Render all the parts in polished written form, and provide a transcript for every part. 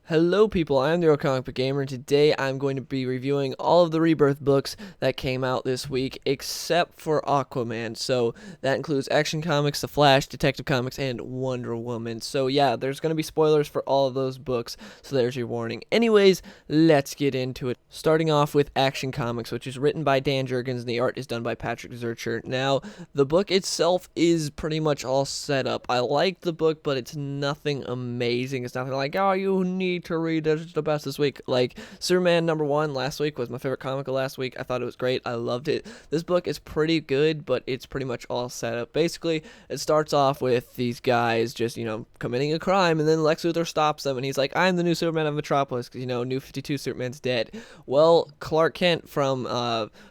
Hello people, I am the Euro Comic Book Gamer, and today I'm going to be reviewing all of the Rebirth books that came out this week, except for Aquaman. So that includes Action Comics, The Flash, Detective Comics, and Wonder Woman. So yeah, there's going to be spoilers for all of those books, so there's your warning. Anyways, let's get into it. Starting off with Action Comics, which is written by Dan Jurgens, and the art is done by Patrick Zurcher. Now, the book itself is pretty much all set up. I like the book, but it's nothing amazing. It's nothing like, oh, you need to read it's the best this week. Like Superman #1 last week was my favorite comic of last week. I thought it was great. I loved it. This book is pretty good, but it's pretty much all set up. Basically, it starts off with these guys just, committing a crime, and then Lex Luthor stops them, and he's like, I'm the new Superman of Metropolis, because, New 52 Superman's dead. Well, Clark Kent from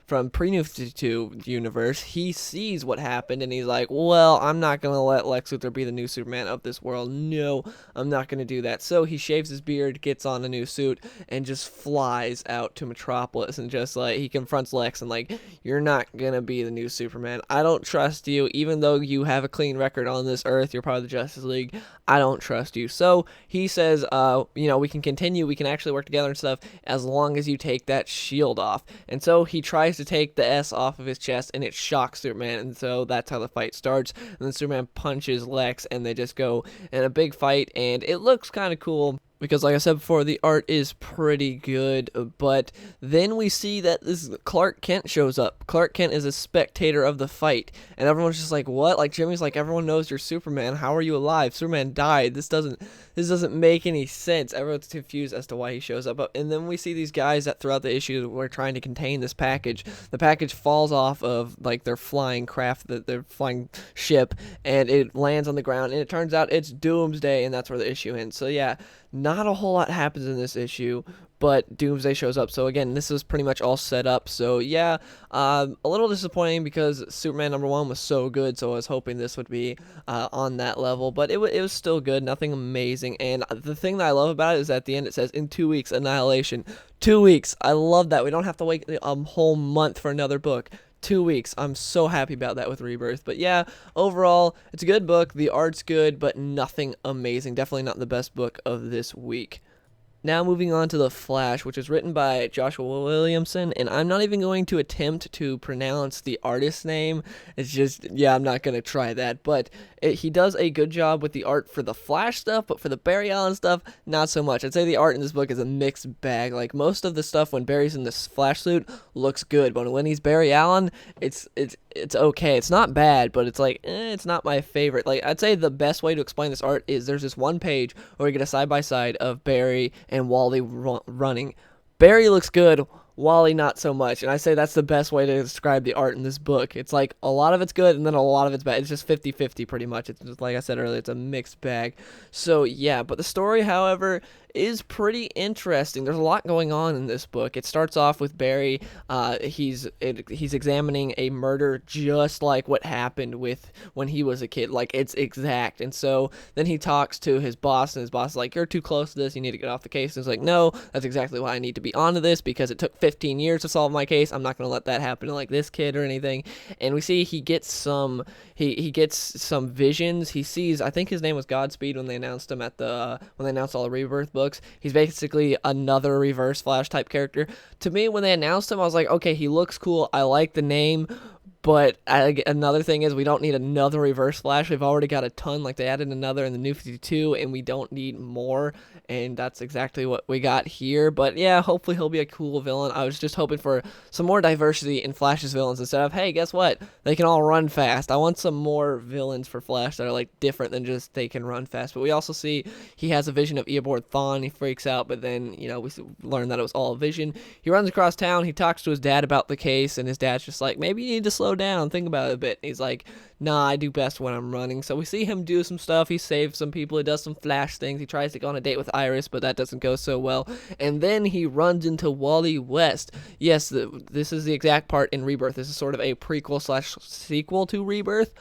pre-New 52 universe, he sees what happened, and he's like, well, I'm not going to let Lex Luthor be the new Superman of this world. No, I'm not going to do that. So he shaves his beard, gets on a new suit, and just flies out to Metropolis, and just like he confronts Lex and like, you're not gonna be the new Superman. I don't trust you, even though you have a clean record on this earth. You're part of the Justice League. I don't trust you. So he says, we can continue. We can actually work together and stuff as long as you take that shield off. And so he tries to take the S off of his chest, and it shocks Superman. And so that's how the fight starts. And then Superman punches Lex, and they just go in a big fight, and it looks kind of cool. Because, like I said before, the art is pretty good, but then we see that this Clark Kent shows up. Clark Kent is a spectator of the fight, and everyone's just like, what? Like, Jimmy's like, everyone knows you're Superman. How are you alive? Superman died. This doesn't make any sense. Everyone's confused as to why he shows up. And then we see these guys that throughout the issue were trying to contain this package. The package falls off of, like, their flying craft, their flying ship, and it lands on the ground, and it turns out it's Doomsday, and that's where the issue ends. So, yeah. Not a whole lot happens in this issue, but Doomsday shows up. So again, this is pretty much all set up. So yeah, a little disappointing because Superman #1 was so good. So I was hoping this would be on that level, but it was still good. Nothing amazing. And the thing that I love about it is at the end it says in 2 weeks, Annihilation. 2 weeks. I love that. We don't have to wait a whole month for another book. 2 weeks. I'm so happy about that with Rebirth. But yeah, overall, it's a good book. The art's good, but nothing amazing. Definitely not the best book of this week. Now moving on to The Flash, which is written by Joshua Williamson, and I'm not even going to attempt to pronounce the artist's name. It's just, yeah, I'm not going to try that, but he does a good job with the art for the Flash stuff, but for the Barry Allen stuff, not so much. I'd say the art in this book is a mixed bag. Like, most of the stuff when Barry's in this Flash suit looks good, but when he's Barry Allen, it's okay. It's not bad, but it's like, it's not my favorite. Like, I'd say the best way to explain this art is there's this one page where we get a side-by-side of Barry and Wally running. Barry looks good, Wally not so much, and I say that's the best way to describe the art in this book. It's like a lot of it's good and then a lot of it's bad. It's just 50-50 pretty much. It's just, like I said earlier, it's a mixed bag. So yeah, but the story, however, is pretty interesting. There's a lot going on in this book. It starts off with Barry. He's examining a murder just like what happened with when he was a kid. Like, it's exact. And so then he talks to his boss, and his boss is like, you're too close to this. You need to get off the case. And he's like, no, that's exactly why I need to be onto this, because it took 15 years to solve my case. I'm not going to let that happen to like this kid or anything. And we see he gets some visions. He sees, I think his name was Godspeed when they announced him when they announced all the Rebirth books. He's basically another Reverse Flash type character. To me, when they announced him, I was like, okay, he looks cool. I like the name. But another thing is, we don't need another Reverse Flash. We've already got a ton. Like, they added another in the New 52, and we don't need more. And that's exactly what we got here. But yeah, hopefully he'll be a cool villain. I was just hoping for some more diversity in Flash's villains instead of, hey, guess what? They can all run fast. I want some more villains for Flash that are like different than just they can run fast. But we also see he has a vision of Eobard Thawne. He freaks out, but then, we learn that it was all a vision. He runs across town. He talks to his dad about the case, and his dad's just like, maybe you need to slow down, think about it a bit. And he's like, nah, I do best when I'm running. So we see him do some stuff. He saves some people. He does some Flash things. He tries to go on a date with Iris, but that doesn't go so well. And then he runs into Wally West. Yes, this is the exact part in Rebirth. This is sort of a prequel/sequel to Rebirth.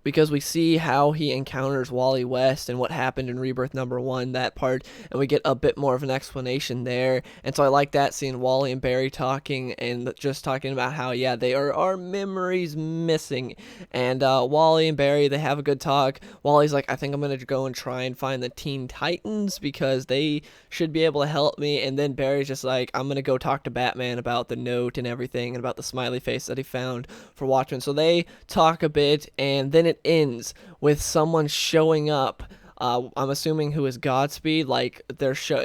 because we see how he encounters Wally West and what happened in Rebirth #1, that part, and we get a bit more of an explanation there. And so I like that, seeing Wally and Barry talking and just talking about how, yeah, they are our memories missing. And Wally and Barry, they have a good talk. Wally's like, I think I'm going to go and try and find the Teen Titans because they should be able to help me. And then Barry's just like, I'm going to go talk to Batman about the note and everything and about the smiley face that he found for Watchmen. So they talk a bit, and then it ends with someone showing up. I'm assuming who is Godspeed. Like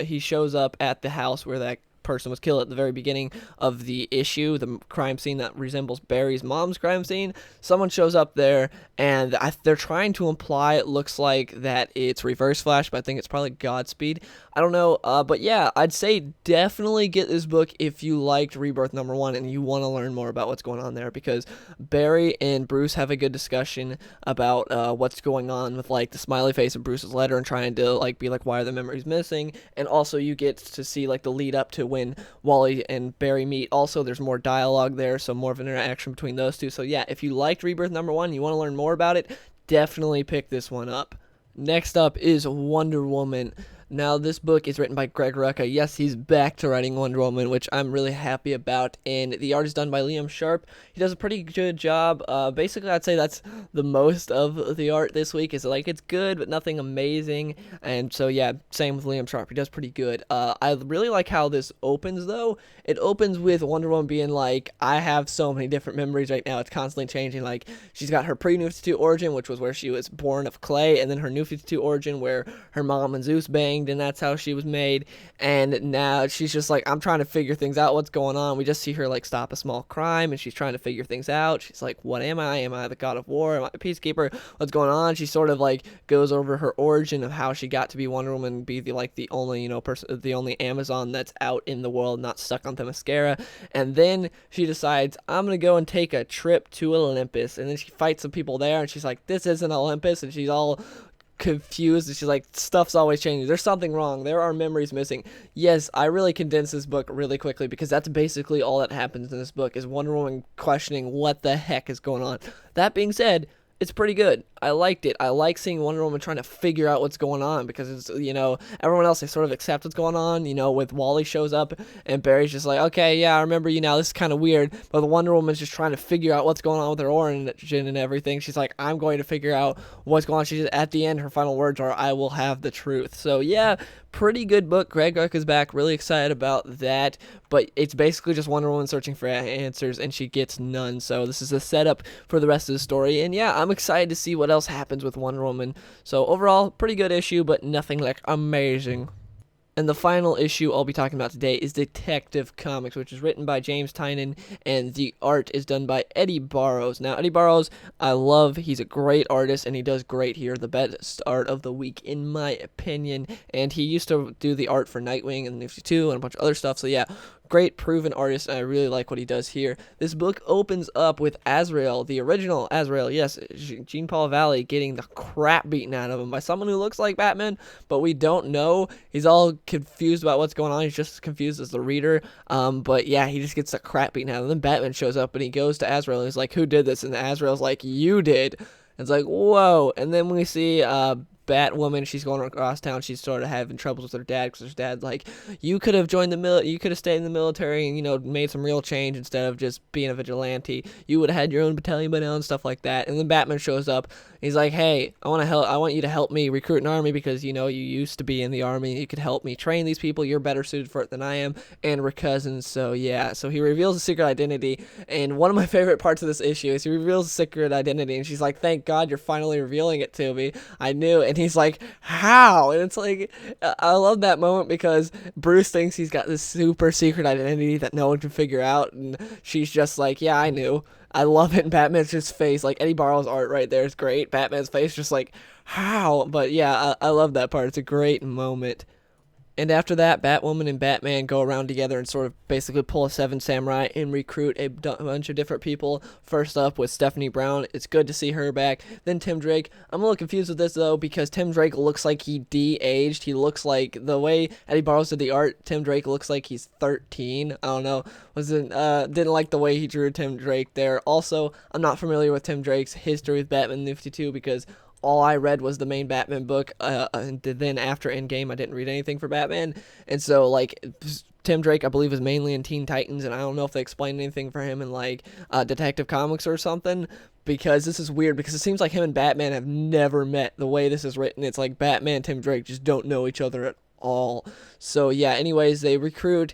he shows up at the house where that person was killed at the very beginning of the issue, the crime scene that resembles Barry's mom's crime scene. Someone shows up there, and they're trying to imply it looks like that it's Reverse Flash, but I think it's probably Godspeed. I don't know, but yeah, I'd say definitely get this book if you liked Rebirth #1 and you want to learn more about what's going on there, because Barry and Bruce have a good discussion about what's going on with like the smiley face of Bruce's letter and trying to like be like, why are the memories missing? And also you get to see like the lead up to when Wally and Barry meet. Also, there's more dialogue there, so more of an interaction between those two. So yeah, if you liked Rebirth #1, you want to learn more about it, definitely pick this one up. Next up is Wonder Woman. Now, this book is written by Greg Rucka. Yes, he's back to writing Wonder Woman, which I'm really happy about, and the art is done by Liam Sharp. He does a pretty good job. Basically, I'd say that's the most of the art this week. Is like, it's good, but nothing amazing, and so, yeah, same with Liam Sharp. He does pretty good. I really like how this opens, though. It opens with Wonder Woman being like, I have so many different memories right now. It's constantly changing. Like, she's got her pre-New 52 origin, which was where she was born of clay, and then her New 52 origin, where her mom and Zeus banged, and that's how she was made. And now she's just like, I'm trying to figure things out, what's going on. We just see her like stop a small crime, and she's trying to figure things out. She's like, what am I? Am I the god of war? Am I a peacekeeper? What's going on? She sort of like goes over her origin of how she got to be Wonder Woman, be the only person, the only Amazon that's out in the world, not stuck on Themyscira. And then she decides, I'm gonna go and take a trip to Olympus. And then she fights some people there, and she's like, this isn't Olympus. And she's all confused, and she's like, stuff's always changing, there's something wrong, there are memories missing. Yes, I really condensed this book really quickly, because that's basically all that happens in this book, is Wonder Woman questioning what the heck is going on. That being said, it's pretty good. I liked it. I like seeing Wonder Woman trying to figure out what's going on, because it's, everyone else, they sort of accept what's going on, with Wally shows up and Barry's just like, okay, yeah, I remember you now, this is kind of weird, but the Wonder Woman's just trying to figure out what's going on with her origin and everything. She's like, I'm going to figure out what's going on. She's at the end, her final words are, I will have the truth. So yeah, pretty good book. Greg Rucka's back. Really excited about that. But it's basically just Wonder Woman searching for answers, and she gets none. So this is a setup for the rest of the story. And yeah, I'm excited to see what else happens with Wonder Woman. So overall, pretty good issue, but nothing like amazing. And the final issue I'll be talking about today is Detective Comics, which is written by James Tynion, and the art is done by Eddie Barrows. Now, Eddie Barrows, I love. He's a great artist, and he does great here. The best art of the week, in my opinion. And he used to do the art for Nightwing and New 52 and a bunch of other stuff. So yeah, great proven artist, and I really like what he does here. This book opens up with Azrael, the original Azrael, yes, Jean-Paul Valley, getting the crap beaten out of him by someone who looks like Batman, but we don't know. He's all confused about what's going on. He's just as confused as the reader. But yeah, he just gets the crap beaten out of him. Then Batman shows up, and he goes to Azrael, and he's like, who did this? And Azrael's like, you did. And it's like, whoa. And then we see Batwoman, she's going across town. She's sort of having troubles with her dad, because her dad's like, you could have joined you could have stayed in the military and, made some real change instead of just being a vigilante. You would have had your own battalion by now and stuff like that. And then Batman shows up. He's like, hey, I want you to help me recruit an army, because, you used to be in the army. You could help me train these people. You're better suited for it than I am. And we're cousins. So yeah, so he reveals a secret identity. And one of my favorite parts of this issue is he reveals a secret identity, and she's like, thank God you're finally revealing it to me. I knew. And he's like, how? And it's like, I love that moment, because Bruce thinks he's got this super secret identity that no one can figure out, and she's just like, yeah, I knew. I love it. And Batman's just face, like, Eddie Barrows' art right there is great. Batman's face just like, how? But yeah, I love that part. It's a great moment. And after that, Batwoman and Batman go around together and sort of basically pull a Seven Samurai and recruit a bunch of different people. First up with Stephanie Brown. It's good to see her back. Then Tim Drake. I'm a little confused with this though because Tim Drake looks like he de-aged. He looks like the way Eddie Barrows did the art. Tim Drake looks like he's 13. I don't know. Didn't like the way he drew Tim Drake there. Also, I'm not familiar with Tim Drake's history with Batman New 52 because all I read was the main Batman book, and then after Endgame, I didn't read anything for Batman, and so like Tim Drake, I believe, is mainly in Teen Titans, and I don't know if they explained anything for him in like Detective Comics or something. Because this is weird, because it seems like him and Batman have never met. The way this is written, it's like Batman and Tim Drake just don't know each other at all. So yeah, anyways, they recruit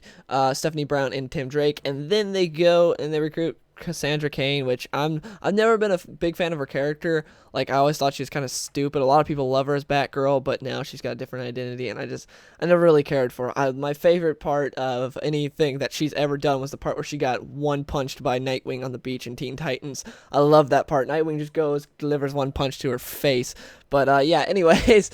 Stephanie Brown and Tim Drake, and then they go and they recruit Cassandra Cain, which I've never been a big fan of her character. Like, I always thought she was kind of stupid. A lot of people love her as Batgirl, but now she's got a different identity, and I never really cared for her. My favorite part of anything that she's ever done was the part where she got one punched by Nightwing on the beach in Teen Titans. I love that part. Nightwing just goes, delivers one punch to her face. But yeah, anyways,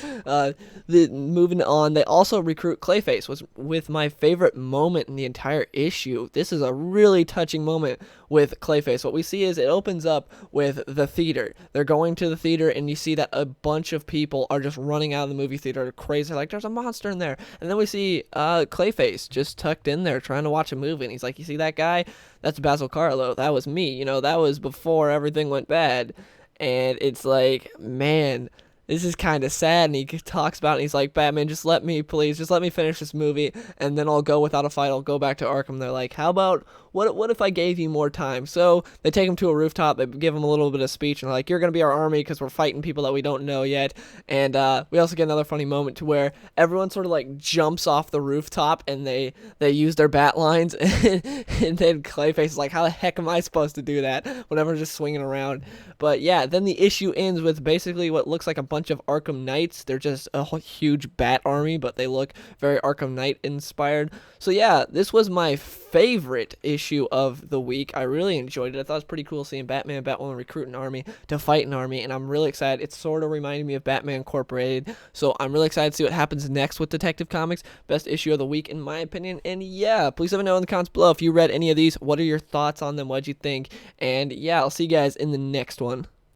moving on, they also recruit Clayface, was with my favorite moment in the entire issue. This is a really touching moment with Clayface. What we see is it opens up with the theater. They're going to the theater, and you see that a bunch of people are just running out of the movie theater crazy, like there's a monster in there. And then we see Clayface just tucked in there trying to watch a movie, and he's like, you see that guy? That's Basil Carlo. That was me. You know, that was before everything went bad. And it's like, man, this is kind of sad. And he talks about it, and he's like, Batman, just let me, please, just let me finish this movie, and then I'll go without a fight. I'll go back to Arkham. They're like, how about, what if I gave you more time? So they take him to a rooftop, they give him a little bit of speech, and they're like, you're going to be our army because we're fighting people that we don't know yet. And we also get another funny moment to where everyone sort of like jumps off the rooftop, and they use their bat lines, and then Clayface is like, how the heck am I supposed to do that when everyone's just swinging around? But yeah, then the issue ends with basically what looks like a bunch of Arkham Knights. They're just a huge bat army, but they look very Arkham Knight inspired. So yeah, this was my favorite issue of the week. I really enjoyed it. I thought it was pretty cool seeing Batman and Batwoman recruit an army to fight an army, and I'm really excited. It sort of reminded me of Batman Incorporated, so I'm really excited to see what happens next with Detective Comics. Best issue of the week, in my opinion. And yeah, please let me know in the comments below if you read any of these. What are your thoughts on them? What'd you think? And yeah, I'll see you guys in the next one.